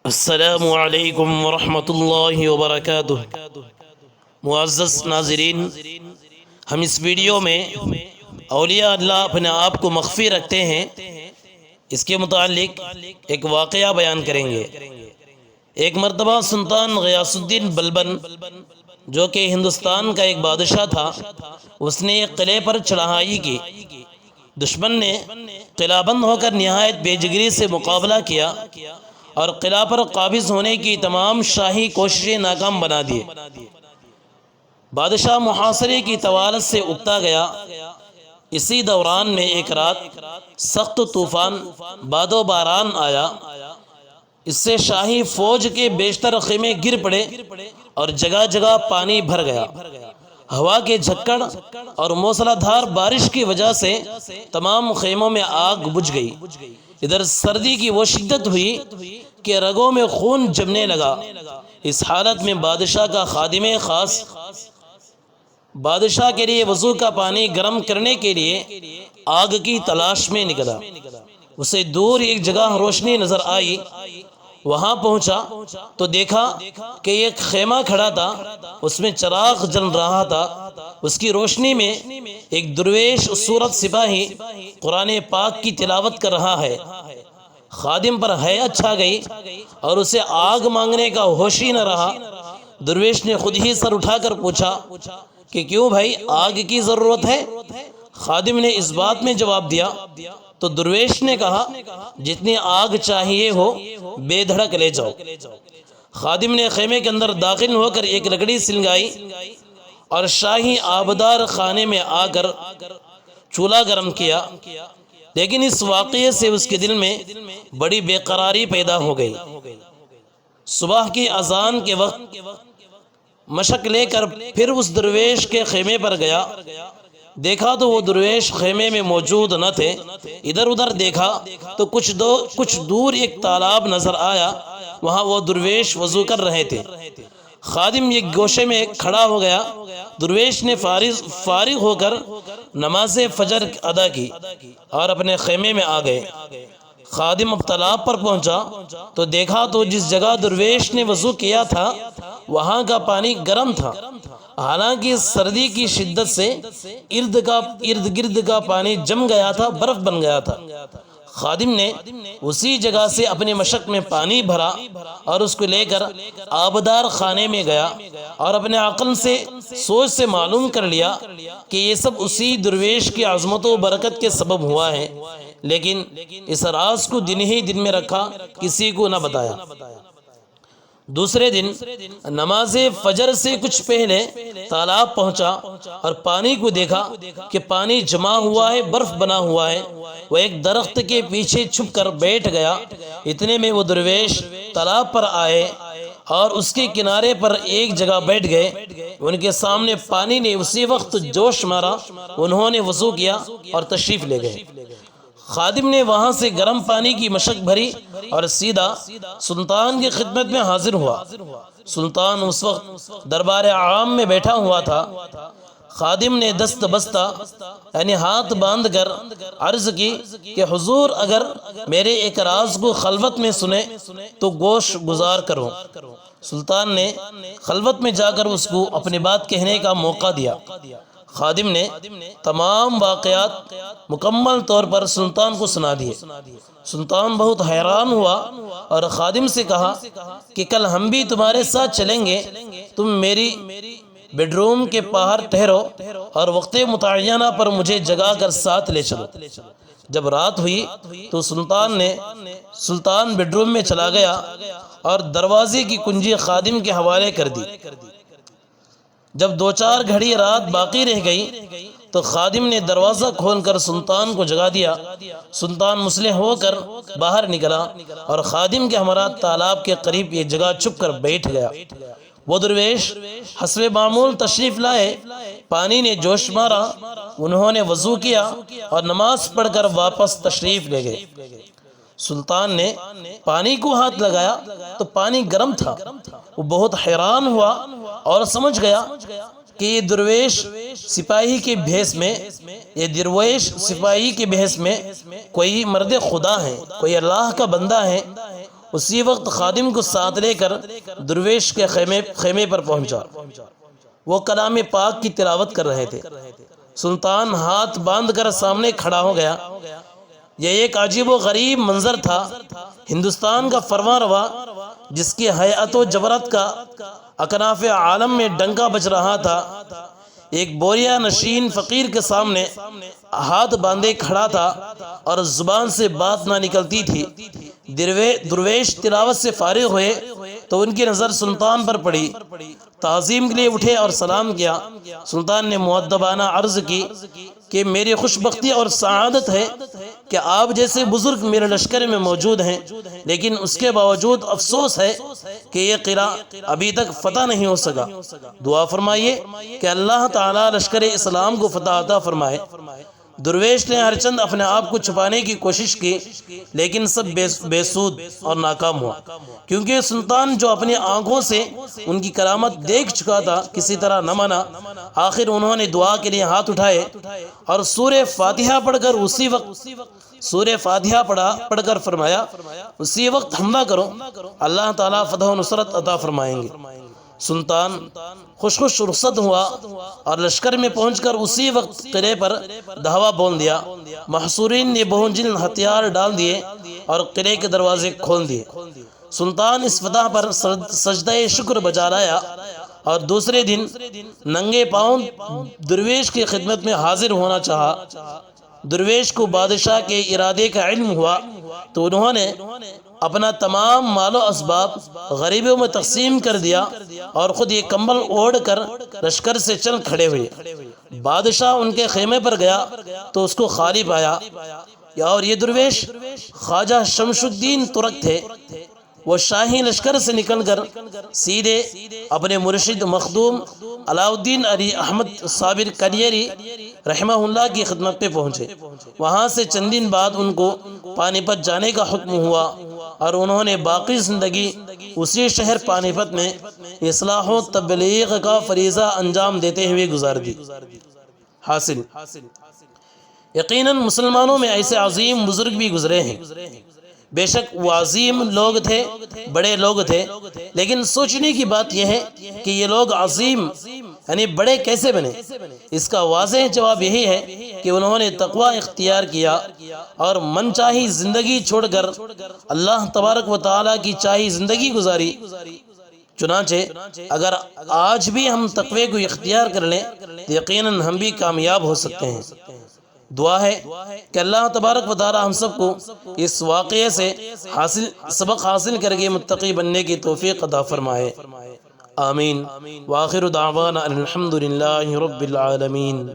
السلام علیکم ورحمۃ اللہ وبرکاتہ۔ معزز ناظرین، ہم اس ویڈیو میں اولیاء اللہ اپنے آپ کو مخفی رکھتے ہیں اس کے متعلق ایک واقعہ بیان کریں گے۔ ایک مرتبہ سلطان غیاث الدین بلبن جو کہ ہندوستان کا ایک بادشاہ تھا، اس نے ایک قلعے پر چڑھائی کی۔ دشمن نے قلعہ بند ہو کر نہایت بے جگری سے مقابلہ کیا اور قلعہ پر قابض ہونے کی تمام شاہی کوششیں ناکام بنا دیے۔ بادشاہ محاصرے کی طوالت سے اکتا گیا۔ اسی دوران میں ایک رات سخت طوفان باد و باران آیا۔ اس سے شاہی فوج کے بیشتر خیمے گر پڑے اور جگہ جگہ پانی بھر گیا۔ ہوا کے جھکڑ اور موسلا دھار بارش کی وجہ سے تمام خیموں میں آگ بجھ گئی۔ ادھر سردی کی وہ شدت ہوئی کہ رگوں میں خون جمنے لگا۔ اس حالت میں بادشاہ کا خادم خاص بادشاہ کے لیے وضو کا پانی گرم کرنے کے لیے آگ کی تلاش میں نکلا۔ اسے دور ایک جگہ روشنی نظر آئی۔ وہاں پہنچا تو دیکھا کہ ایک خیمہ کھڑا تھا، اس میں چراغ جل رہا تھا۔ اس کی روشنی میں ایک درویش صورت سپاہی قرآن پاک کی تلاوت کر رہا ہے۔ خادم پر حیرت چھا گئی اور اسے آگ مانگنے کا ہوش ہی نہ رہا۔ درویش نے خود ہی سر اٹھا کر پوچھا کہ کیوں بھائی، آگ کی ضرورت ہے؟ خادم نے اس بات میں جواب دیا تو درویش نے کہا، جتنی آگ چاہیے ہو بے دھڑک لے جاؤ۔ خادم نے خیمے کے اندر داخل ہو کر ایک لکڑی سلگائی اور شاہی آبدار خانے میں آ کر چولہا گرم کیا۔ لیکن اس واقعے سے اس کے دل میں بڑی بے قراری پیدا ہو گئی۔ صبح کی اذان کے وقت مشک لے کر پھر اس درویش کے خیمے پر گیا۔ دیکھا تو وہ درویش خیمے میں موجود نہ تھے۔ ادھر ادھر دیکھا تو کچھ دور ایک تالاب نظر آیا، وہاں وہ درویش وضو کر رہے تھے۔ خادم ایک گوشے میں کھڑا ہو گیا۔ درویش نے فارغ ہو کر نماز فجر ادا کی اور اپنے خیمے میں آ گئے۔ خادم اب تالاب پر پہنچا تو دیکھا تو جس جگہ درویش نے وضو کیا تھا وہاں کا پانی گرم تھا، حالانکہ سردی کی شدت سے ارد گرد کا پانی جم گیا تھا، برف بن گیا تھا۔ خادم نے اسی جگہ سے اپنے مشک میں پانی بھرا اور اس کو لے کر آبدار خانے میں گیا اور اپنے عقل سے سوچ سے معلوم کر لیا کہ یہ سب اسی درویش کی عظمت و برکت کے سبب ہوا ہے، لیکن اس راز کو دن ہی دن میں رکھا، کسی کو نہ بتایا۔ دوسرے دن نماز فجر سے کچھ پہلے تالاب پہنچا اور پانی کو دیکھا کہ پانی جمع ہوا ہے، برف بنا ہوا ہے۔ وہ ایک درخت کے پیچھے چھپ کر بیٹھ گیا۔ اتنے میں وہ درویش تالاب پر آئے اور اس کے کنارے پر ایک جگہ بیٹھ گئے۔ ان کے سامنے پانی نے اسی وقت جوش مارا، انہوں نے وضو کیا اور تشریف لے گئے۔ خادم نے وہاں سے گرم پانی کی مشک بھری اور سیدھا سلطان کی خدمت میں حاضر ہوا۔ سلطان اس وقت دربار عام میں بیٹھا ہوا تھا۔ خادم نے دست بستہ یعنی ہاتھ باندھ کر عرض کی کہ حضور اگر میرے ایک راز کو خلوت میں سنے تو گوش گزار کرو۔ سلطان نے خلوت میں جا کر اس کو اپنی بات کہنے کا موقع دیا۔ خادم نے تمام واقعات مکمل طور پر سلطان کو سنا دیے۔ سلطان بہت حیران ہوا اور خادم سے کہا کہ کل ہم بھی تمہارے ساتھ چلیں گے، تم میری بیڈ روم کے باہر ٹھہرو اور وقت متعینہ پر مجھے جگا کر ساتھ لے چلو۔ جب رات ہوئی تو سلطان بیڈ روم میں چلا گیا اور دروازے کی کنجی خادم کے حوالے کر دی۔ جب 2-4 گھڑی رات باقی رہ گئی تو خادم نے دروازہ کھول کر سلطان کو جگا دیا۔ سلطان مسلح ہو کر باہر نکلا اور خادم کے ہمراہ تالاب کے قریب ایک جگہ چھپ کر بیٹھ گیا۔ وہ درویش حسب معمول تشریف لائے، پانی نے جوش مارا، انہوں نے وضو کیا اور نماز پڑھ کر واپس تشریف لے گئے۔ سلطان نے پانی کو ہاتھ لگایا تو پانی گرم تھا۔ وہ بہت حیران ہوا اور سمجھ گیا کہ یہ درویش سپاہی کے بحث میں کوئی مرد خدا ہے، کوئی اللہ کا بندہ ہے۔ اسی وقت خادم کو ساتھ لے کر درویش کے خیمے پر پہنچا۔ وہ کلام پاک کی تلاوت کر رہے تھے۔ سلطان ہاتھ باندھ کر سامنے کھڑا ہو گیا۔ یہ ایک عجیب و غریب منظر تھا۔ ہندوستان کا فرمان روا جس کی حیات و جبرت کا اکناف عالم میں ڈنکا بج رہا تھا، ایک بوریا نشین فقیر کے سامنے ہاتھ باندھے کھڑا تھا اور زبان سے بات نہ نکلتی تھی۔ درویش تلاوت سے فارغ ہوئے تو ان کی نظر سلطان پر پڑی۔ تعظیم کے لیے اٹھے اور سلام کیا۔ سلطان نے مؤدبانہ عرض کی کہ میری خوش بختی اور سعادت ہے کہ آپ جیسے بزرگ میرے لشکر میں موجود ہیں، لیکن اس کے باوجود افسوس ہے کہ یہ قلعہ ابھی تک فتح نہیں ہو سکا۔ دعا فرمائیے کہ اللہ تعالی لشکر اسلام کو فتح عطا فرمائے۔ درویش نے ہر چند اپنے آپ کو چھپانے کی کوشش کی، لیکن سب بے سود اور ناکام ہوا، کیونکہ سلطان جو اپنی آنکھوں سے ان کی کرامت دیکھ چکا تھا کسی طرح نہ مانا۔ آخر انہوں نے دعا کے لیے ہاتھ اٹھائے اور سورہ فاتحہ پڑھ کر پڑھ کر فرمایا اسی وقت حملہ کرو، اللہ تعالیٰ فتح و نصرت عطا فرمائیں گے۔ سلطان خوش رخصت ہوا اور لشکر میں پہنچ کر اسی وقت قلعے پر دھاوا بول دیا۔ محصورین نے بہنجل ہتھیار ڈال دیے اور قلعے کے دروازے کھول دیے۔ سلطان اس فتح پر سجدہ شکر بجا لایا اور دوسرے دن ننگے پاؤں درویش کی خدمت میں حاضر ہونا چاہا۔ درویش کو بادشاہ کے ارادے کا علم ہوا تو انہوں نے اپنا تمام مال و اسباب غریبوں میں تقسیم کر دیا اور خود یہ کمبل اوڑھ کر لشکر سے چل کھڑے ہوئے۔ بادشاہ ان کے خیمے پر گیا تو اس کو خالی پایا، اور یہ درویش خواجہ شمس الدین ترک تھے۔ وہ شاہی لشکر سے نکل کر سیدھے اپنے مرشد مخدوم علاء الدین علی احمد صابر کنیری رحمہ اللہ کی خدمت پہ پہنچے۔ وہاں سے چند دن بعد ان کو پانی پت جانے کا حکم ہوا اور انہوں نے باقی زندگی اسی شہر پانی پت میں اصلاح و تبلیغ کا فریضہ انجام دیتے ہوئے گزار دی۔ حاصل یقیناً مسلمانوں میں ایسے عظیم بزرگ بھی گزرے ہیں۔ بے شک وہ عظیم لوگ تھے، بڑے لوگ تھے، لیکن سوچنے کی بات یہ ہے کہ یہ لوگ عظیم یعنی بڑے کیسے بنے؟ اس کا واضح جواب یہی ہے کہ انہوں نے تقوی اختیار کیا اور من چاہی زندگی چھوڑ کر اللہ تبارک و تعالیٰ کی چاہی زندگی گزاری۔ چنانچہ اگر آج بھی ہم تقوی کو اختیار کر لیں تو یقیناً ہم بھی کامیاب ہو سکتے ہیں۔ دعا ہے کہ اللہ تبارک و تعالی ہم سب کو اس واقعے سے سبق حاصل کر کے متقی بننے کی توفیق عطا فرمائے۔ آمین۔ وآخر دعوانا الحمد للہ رب العالمین۔